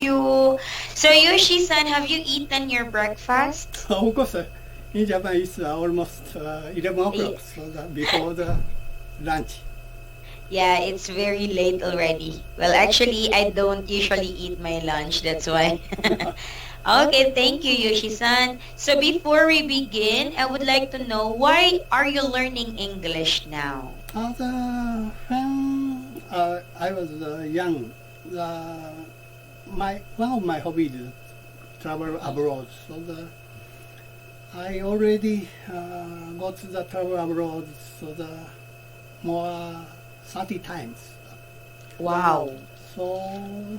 you. So Yoshi-san, have you eaten your breakfast? Of course, in Japan it's almost 11 o'clock, Yes. so before the lunch. Yeah, it's very late already. Well, actually, I don't usually eat my lunch. That's why. Okay, thank you, Yoshi-san. So before we begin, I would like to know, why are you learning English now? When I was young, one of my hobbies is travel abroad. So I already got to the travel abroad more 30 times. Wow. So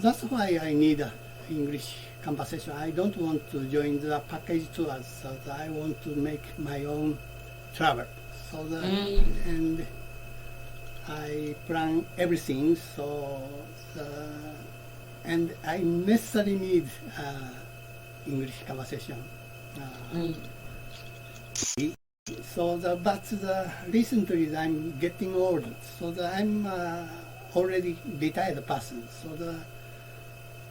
that's why I need English conversation. I don't want to join the package tours. So I want to make my own travel. So and I plan everything. So and I necessarily need English conversation. So but recently I'm getting old. So I'm already retired person. So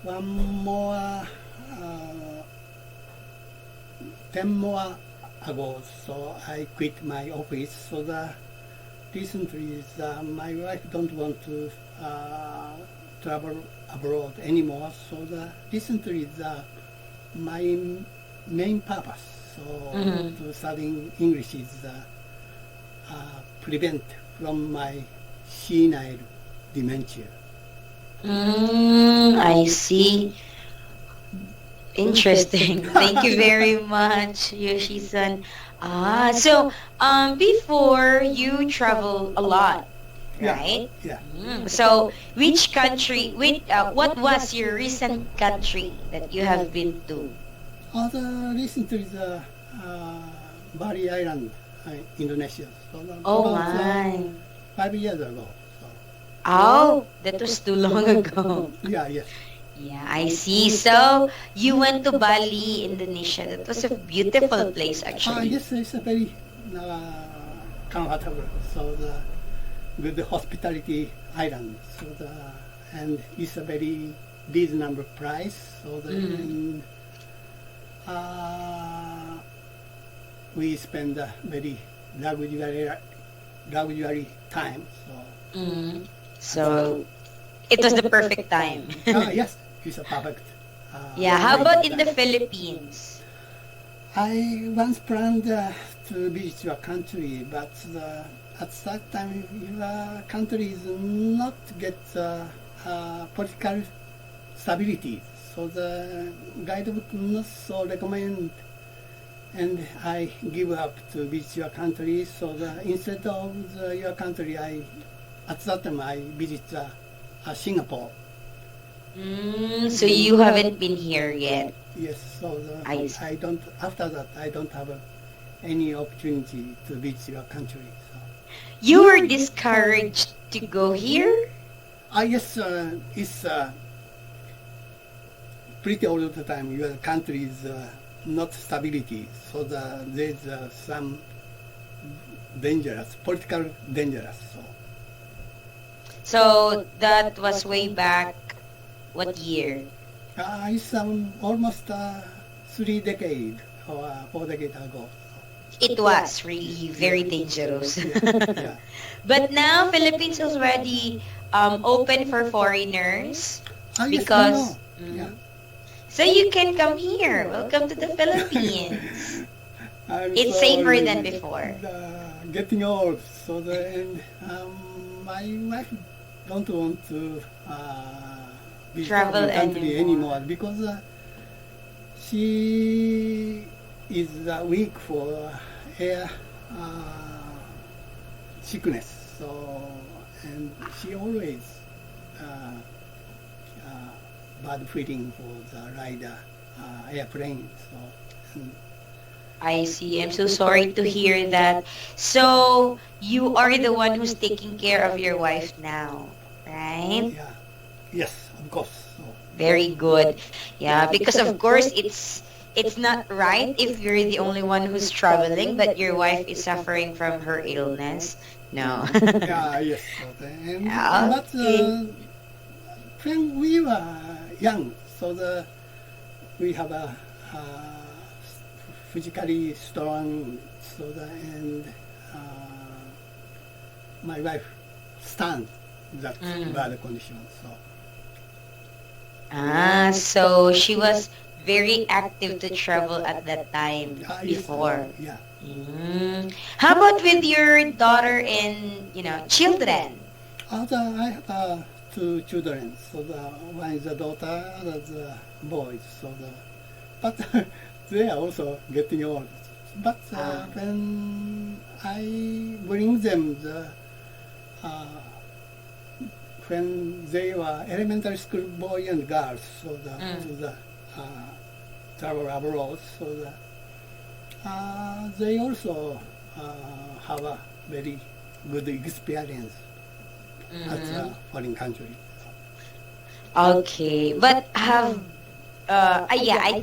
one more 10 more ago, so I quit my office. So recently my wife don't want to travel abroad anymore. So recently my main purpose to studying English is prevent from my senile dementia. I see. Interesting. Thank you very much, Yoshi-san. So before you travel a lot, right? Yeah. So which country, what was your recent country that you have been to? Recently Bali Island, Indonesia. So Oh about my. 5 years ago. So, Oh, that was too long ago. yes. Yeah, I see. So you went to Bali, Indonesia. That was a beautiful place, actually. Yes, it's a very comfortable. So good hospitality island. So and it's a very reasonable price. So and, we spend a very luxury time. So it was the perfect time. Yes, it's a perfect. Yeah, how about in the time. Philippines? I once planned to visit your country, but at that time your country is not get political stability. So the guidebook not so recommend, and I give up to visit your country. So instead of your country, at that time I visit Singapore. So you haven't been here yet. Yes, so I see. I don't. After that, I don't have any opportunity to visit your country. So. You were discouraged to go here? Yes, it's pretty all the time. Your country is not stability, so there's some dangerous, political dangerous. So that was way back, what year? It's almost 3 decades or 4 decades ago. It was really very dangerous. Yeah. But now Philippines is already open for foreigners Yes, I because know. Yeah. so you can come here. Welcome to the Philippines. It's sorry, safer than before. Getting old, so my wife don't want to visit Travel the country anymore. anymore because she is weak for air sickness. So and she always bad feeling for the rider airplane. So. I see. I'm so sorry to hear that. So you are the one who's taking care of your wife now, right? Yeah. Yes, of course. So, Very good. Yeah, because of course it's not right if you're the only one who's traveling, but your wife is suffering from her illness. No. yes. And, Okay. but when we were young, we have a physically strong, and my wife stands that bad condition. So she was very active to travel at that time before. Yeah. How about with your daughter and children? I have two children. One is a daughter, other is a boy. But they are also getting old. But when I bring them when they were elementary school boy and girls, to travel abroad, they also have a very good experience at a foreign country. Okay, but I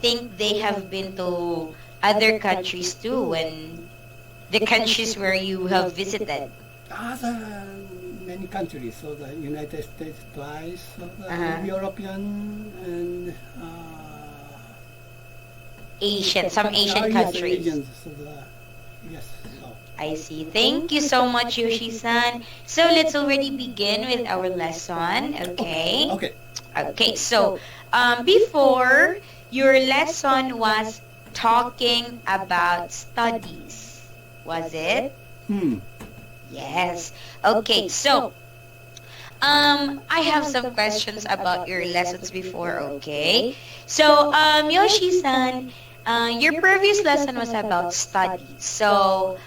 think they have been to other countries too, when the countries where you have visited. Many countries, the United States twice, European and some Asian countries. Yes. I see. Thank you so much, Yoshi-san. So let's already begin with our lesson, okay? Okay. Okay, so before, your lesson was talking about studies, was it? Yes. Okay, so I have some questions about your lessons before, okay? So, Yoshi-san, your previous lesson was about studies. So,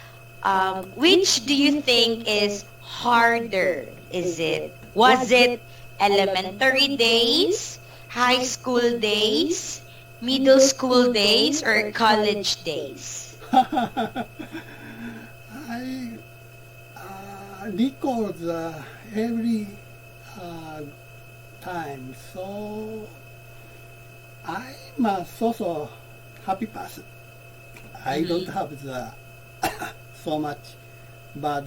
which do you think is harder? Was it elementary days, high school days, middle school days, or college days? I recall every time, so I'm a so happy person. I don't have so much bad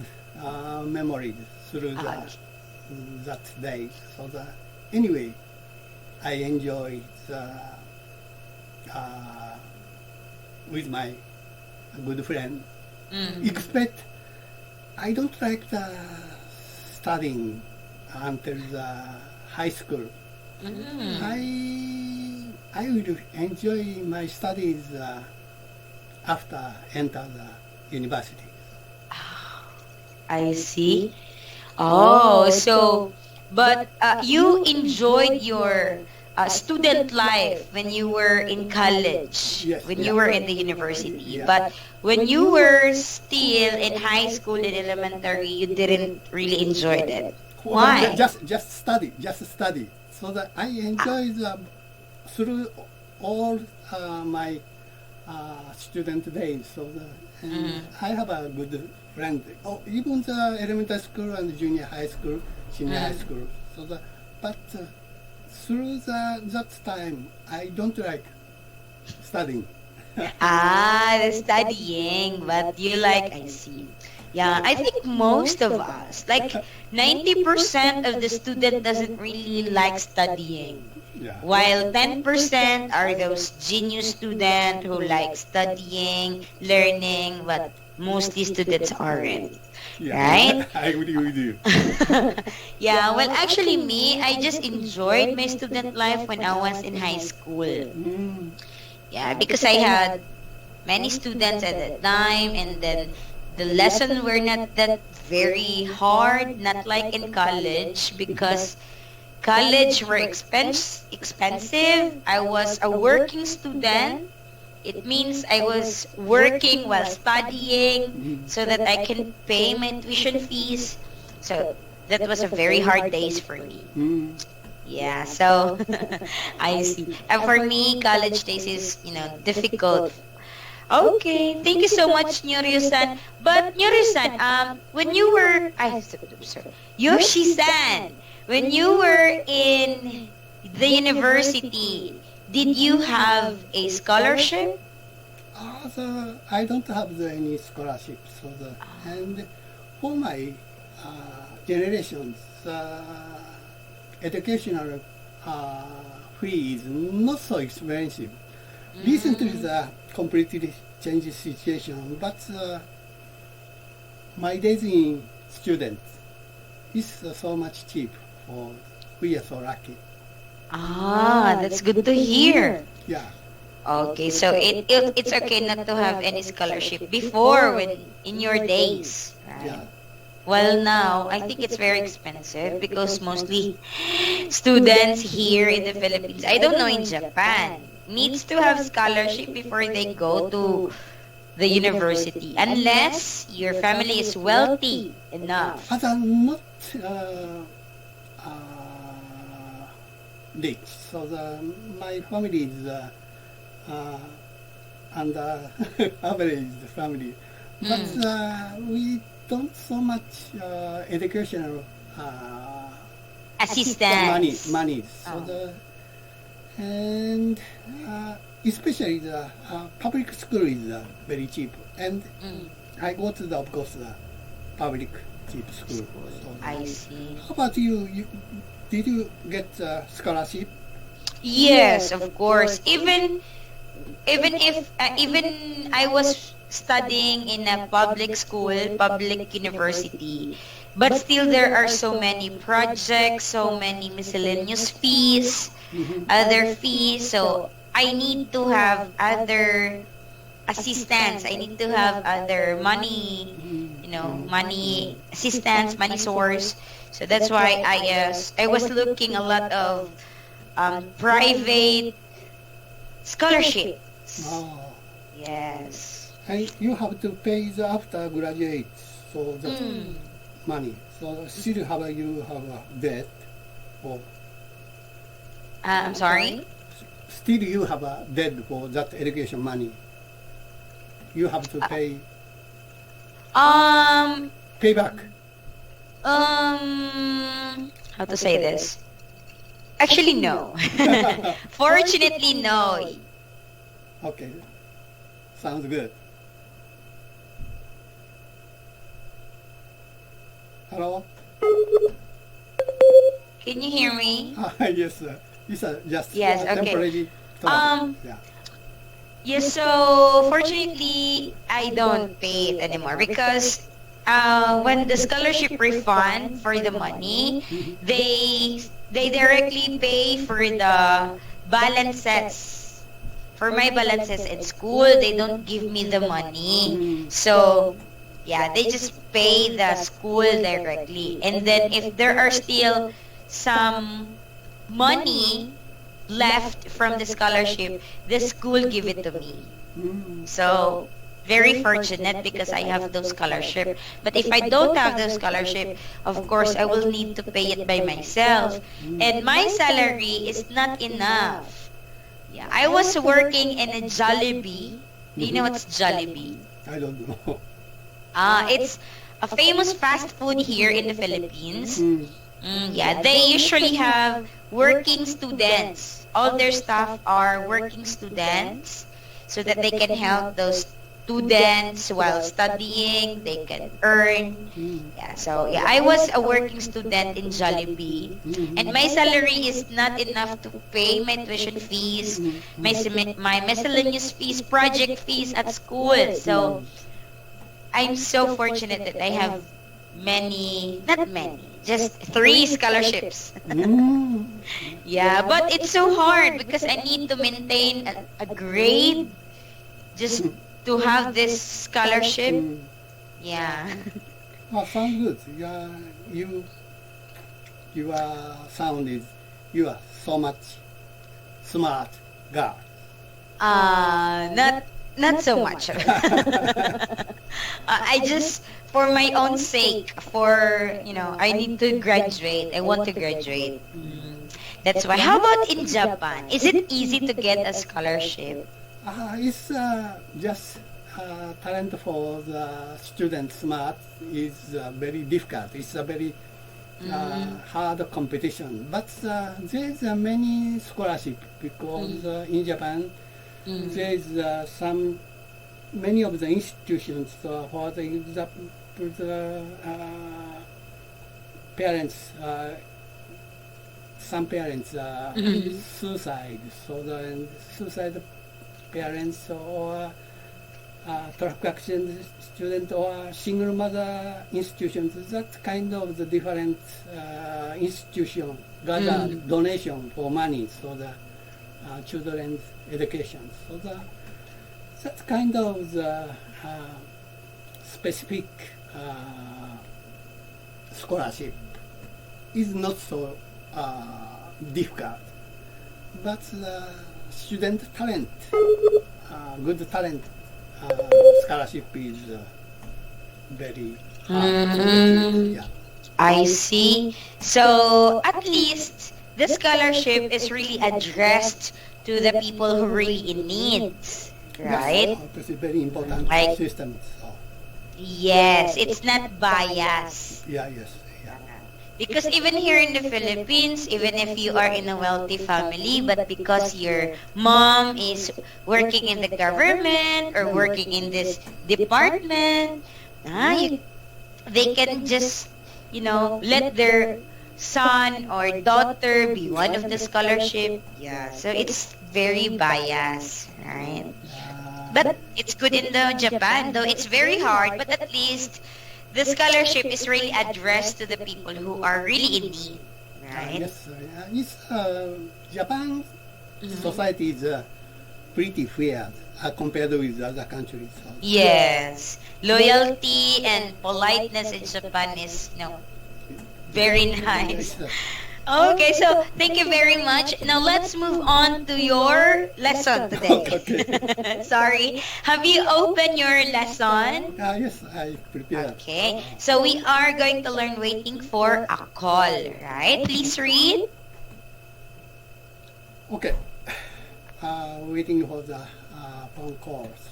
memories through that day. Anyway, I enjoy with my good friend. Except I don't like the studying until the high school. I will enjoy my studies after enter the university. I see. Oh, so, but you enjoyed your student life when you were in college, when you were in the university. But when you were still in high school and elementary, you didn't really enjoy it. Why? Just study. So that I enjoy through all my student days. And I have a good friend. Even the elementary school and junior high school, senior high school. But through that time, I don't like studying. The studying, but you like, I see. Yeah, I think most of us, like 90% of the student doesn't really like studying. While 10% are those genius students who like studying, learning, but mostly students aren't. Right? I agree with you. Yeah, well, actually me, I just enjoyed my student life when I was in high school. Yeah, because I had many students at that time, and then the lessons were not that very hard, not like in college, because college were expensive. I was a working student. It means I was working while studying so that I can pay my tuition fees. So that was a very hard days for me. Yeah, so I see. And for me, college days is, difficult. Okay, thank you so much, Nyoryu-san. But Nyoryu-san, when you were, Yoshi-san, when you were in the university, did you have a scholarship? I don't have any scholarship. And for my generations, educational fee is not so expensive. Recently, the completely changed situation, but my days in students is so much cheap. For we are so lucky. That's good to hear. Yeah. Okay, so it's okay not to have any scholarship before when in your days, right? Yeah. Well, now I think it's very expensive because mostly students here in the Philippines, I don't know in Japan, needs to have scholarship before they go to the university unless your family is wealthy enough. But I'm not rich, so my family is under average family. But we don't so much educational Assistance. money. So and especially the public school is very cheap, and I go to of course the public cheap school. So, I see. how about you? Did you get a scholarship? Yes, of course. Even if even I was studying in a public school, public university, but still there are so many projects, so many miscellaneous fees, other fees. So I need to have other assistance. I need to have other money, money assistance, money source. So that's why I was looking a lot of private scholarships. Oh. Yes. And you have to pay the after graduate, so the money. So still you have a debt, or I'm sorry? still you have a debt for that education money. You have to pay back. How to say this? Actually, no. Fortunately, no. Okay, sounds good. Hello. Can you hear me? Yes, sir. It's just Yes, okay. temporary talk. Yeah. Yes, so fortunately, I don't pay it anymore because when the scholarship refund for the money, they directly pay for the balances. For my balances in school, they don't give me the money. So, yeah, they just pay the school directly. And then if there are still some money left from the scholarship, the school give it to me. So, very fortunate because I have those scholarship. But if I don't have those scholarship, of course, I will need to pay it by myself. And my salary is not enough. Yeah, I was working in a Jollibee. Do you know what's Jollibee? I don't know. It's a famous fast food here in the Philippines. Yeah, they usually have working students. All their staff are working students so that they can help those students while studying. They can earn. Yeah, so yeah, I was a working student in Jollibee, and my salary is not enough to pay my tuition fees, my miscellaneous fees, project fees at school. So I'm so fortunate that I have not many, just 3 scholarships. Yeah, but it's so hard because I need to maintain a grade just to have this scholarship. Yeah. Oh, sounds good. Your sound is, you are so much smart girl. Not so much. I just, for my own sake, I need to graduate. I want to graduate. That's why. How about in Japan? Is it easy to get a scholarship? It's just talent for the student smart is very difficult. It's a very hard competition. But there's many scholarship because in Japan there's many of the institutions. For the example, the parents some parents Mhm. suicide, so the suicide parents or traffic accident student or single mother institutions, that kind of the different institution gather donation for money, so the children's education. So that kind of the specific scholarship is not so difficult, but the student talent, good talent scholarship is very hard to achieve. Yeah. I see. So at least the scholarship is really addressed to the people who really in need, right? Yes, this is very important Like- system. So, Yes, it's not bias. yeah, yes, yeah. Because even here in the Philippines, even if you are in a wealthy family, but because your mom is working in the government or working in this department, they can just, let their son or daughter be one of the scholarship. Yeah, so it's very biased, right? But it's good in the Japan, though it's very hard, but at least the scholarship is really addressed to the people who are really in need, right? Yes, it's Japan Mhm. society is pretty fair compared with other countries. So, Yes. Loyalty and politeness in Japan is, very nice. Okay, so thank you very much. Now let's move on to your lesson today. Okay. Sorry. Have you opened your lesson? Yes, I prepared. Okay. So we are going to learn waiting for a call, right? Please read. Okay. Waiting for the phone calls.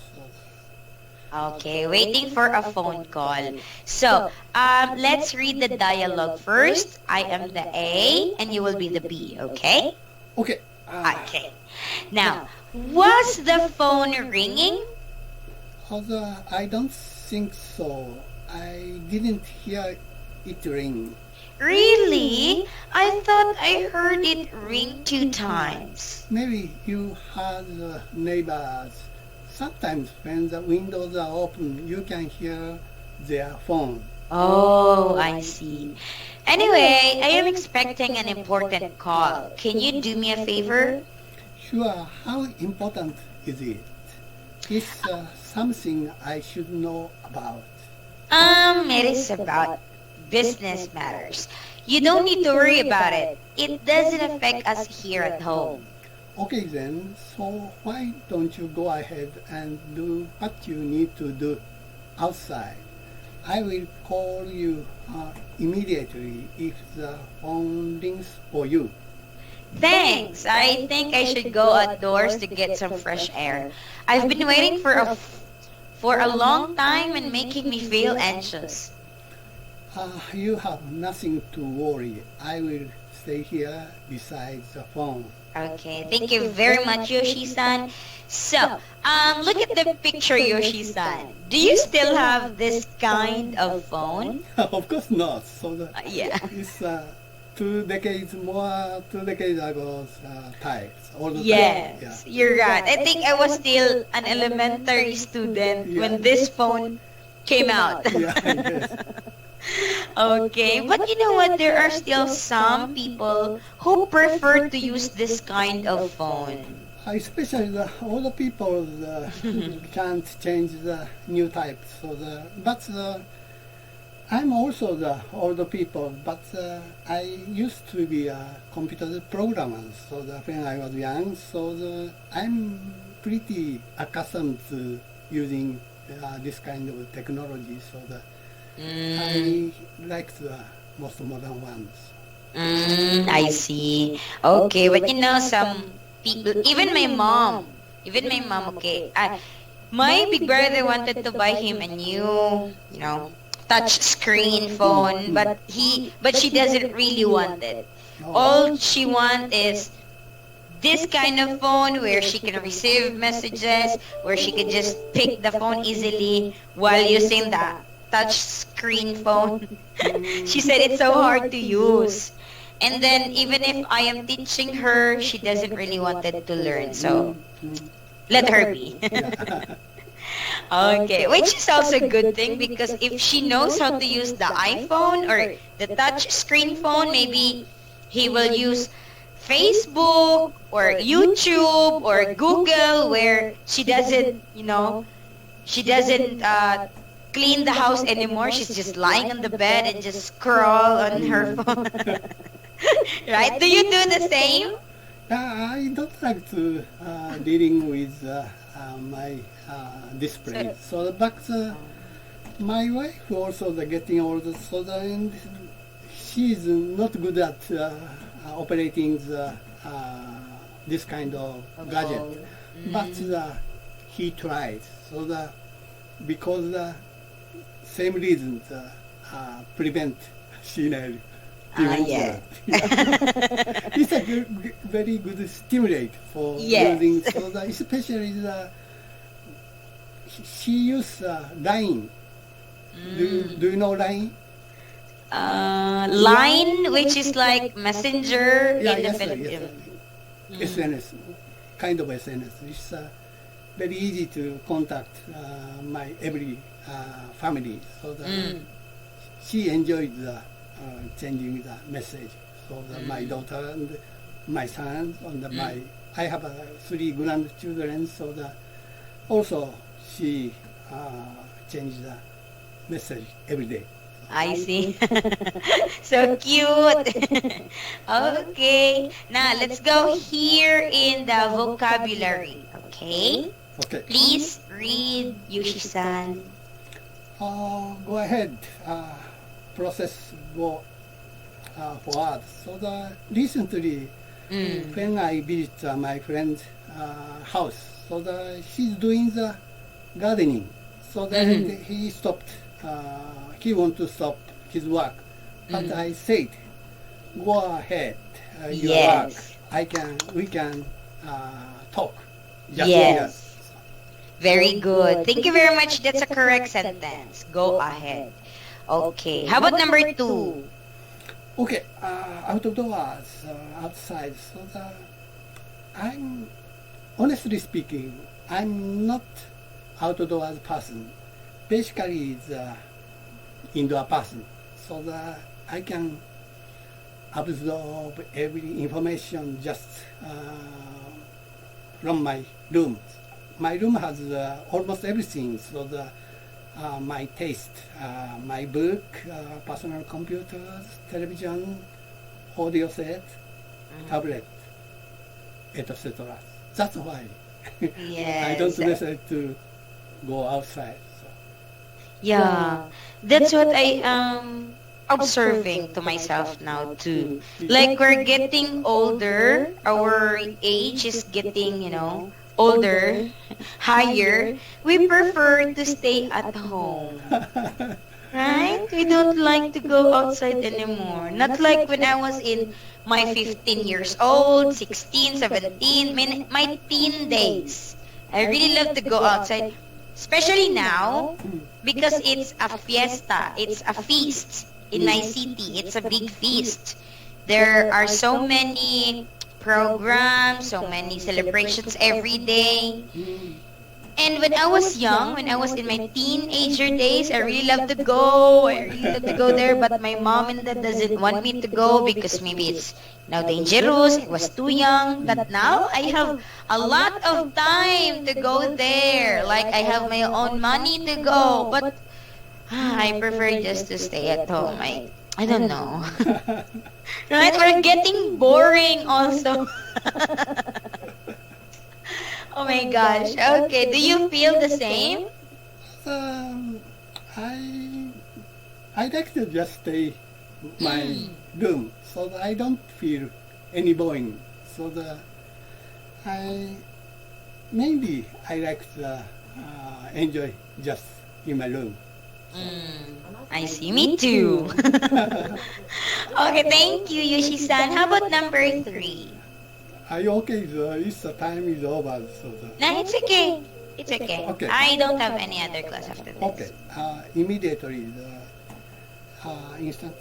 Okay, waiting for a phone call. So, let's read the dialogue first. I am the A and you will be the B, okay? Okay. Okay. Now, was the phone ringing? Although I don't think so. I didn't hear it ring. Really? I thought I heard it ring 2 times. Maybe you heard the neighbors. Sometimes when the windows are open, you can hear their phone. Oh, I see. Anyway, I am expecting an important call. Can you do me a favor? Sure, how important is it? It's something I should know about. It is about business matters. You don't need to worry about it. It doesn't affect us here at home. Okay then, so why don't you go ahead and do what you need to do outside? I will call you immediately if the phone rings for you. Thanks. I think I should go outdoors to get some fresh air. I've been waiting for a long time and making me feel anxious. You have nothing to worry. I will stay here beside the phone. Okay, thank you very much, Yoshi-san. So, look at the picture, Yoshi-san. Do you still have this kind of phone? Of course not. So Yeah. it's 2 decades ago types. Old Yes, type, you're right. I think I was still an elementary student when this phone came out. Yeah, yes. Okay, but you know what? There are still some people who prefer to use this kind of phone. Especially the older people can't change the new type. I'm also the older people, but I used to be a computer programmer. So when I was young, I'm pretty accustomed to using this kind of technology. I like the most modern ones. I see. Okay, but some people, even my mom, okay. My big brother wanted to buy him a new, touch screen phone, but she doesn't really want it. All she wants is this kind of phone where she can receive messages, where she can just pick the phone easily while using the touch screen phone. She said it's so hard to use. And then even if I am teaching her, she doesn't really wanted to learn. So let her be. Okay, which is also a good thing because if she knows how to use the iPhone or the touch screen phone, maybe he will use Facebook or YouTube or Google where she doesn't, she doesn't clean the house anymore. She's just lying on the bed and just scroll on her phone. Right? Do you do the same? I don't like to dealing with my display. But my wife also getting older, so she's not good at operating this kind of gadget. But he tried. So because same reasons prevent senile. Yes. It's a very good stimulate for using. So especially she used Line. Do you know Line? Line, which is like messenger in the Philippines. SNS, kind of SNS. It's very easy to contact my every family. So she enjoyed changing the message. So my daughter and my son and I have 3 grandchildren. So also she changed the message every day. I see. So cute. Okay. Now, let's go here in the vocabulary. Okay? Okay. Please read, Yushi-san. Go ahead. Process go forward. So recently, when I visit my friend's house, so she's doing the gardening. So he stopped. He want to stop his work, but I said, "Go ahead, your work. We can talk." Just Yes. Very good. Thank you very much. That's a correct sentence. Go ahead. Okay. How about number 2? Okay. Outdoors, outside. So I'm honestly speaking, I'm not outdoors person. Basically, the indoor person, so that I can absorb every information just from my room. My room has almost everything, so my taste, my book, personal computers, television, audio set, tablet, etc. That's why I don't necessarily to go outside. Yeah, that's what I am observing to myself now too. Like we're getting older, our age is getting, older, higher. We prefer to stay at home. Right? We don't like to go outside anymore. Not like when I was in my 15 years old, 16, 17, my teen days. I really love to go outside. Especially now, because it's a fiesta, it's a feast in my city. It's a big feast. There are so many programs, so many celebrations every day. And when I was young, when I was in my teenager days, I really loved to go. I really loved to go there, but my mom and dad doesn't want me to go because maybe it's now dangerous. I was too young. But now I have a lot of time to go there. Like I have my own money to go. But I prefer just to stay at home. I don't know. Right? We're getting boring also. Oh my gosh. Okay. Do you feel the same? I like to just stay my room, so that I don't feel any boring. So maybe I like to enjoy just in my room. I see. Me too. Okay. Thank you, Yoshi-san. How about number 3? Are you okay? It's the time is over. No, it's okay. It's okay. I don't have any other class after this. Okay. Immediately, instant.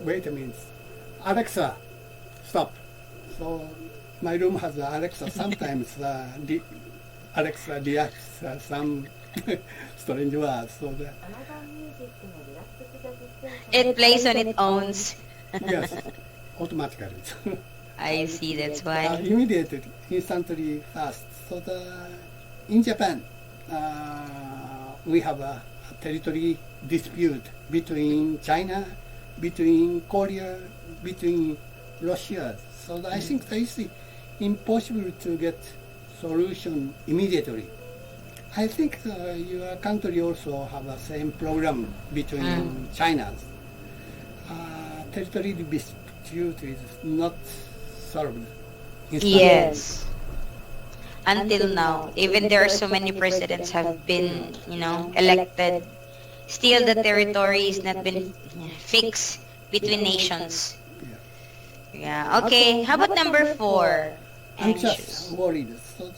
Wait a minute. Alexa, stop. So my room has Alexa. Sometimes Alexa reacts some strange words. So It plays on its own. yes, automatically. I see, that's why. Immediately, instantly fast. So in Japan, we have a territory dispute between China, between Korea, between Russia. So I think it's impossible to get solution immediately. I think your country also have the same problem between China's. Territory dispute is not solved instantly. Yes. Until now, even there are so many presidents have been, elected, still the territory is not been fixed between nations. Yeah. Okay. How about number 4? Anxious, worried. So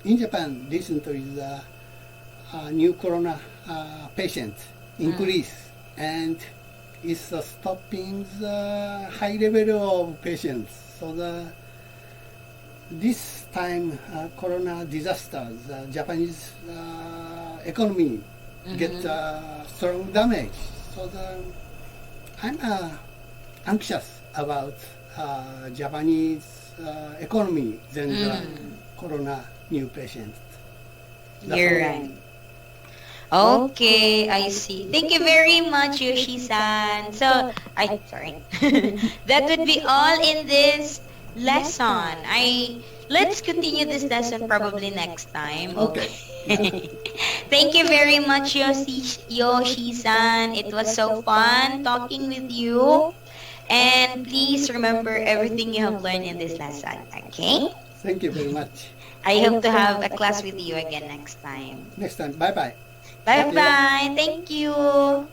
in Japan, recently the new corona patient increase and it's stopping the high level of patients. So this time corona disaster, the Japanese economy get strong damage. So I'm anxious about Japanese economy than the corona new patient. You're right. Okay, I see. Thank you very much, Yoshi-san. So, sorry. That would be all in this lesson. Let's continue this lesson probably next time. Okay. Thank you very much, Yoshi-san. It was so fun talking with you. And please remember everything you have learned in this lesson, okay? Thank you very much. I hope to have a class with you again next time. Next time. Bye-bye. Bye-bye. Thank you.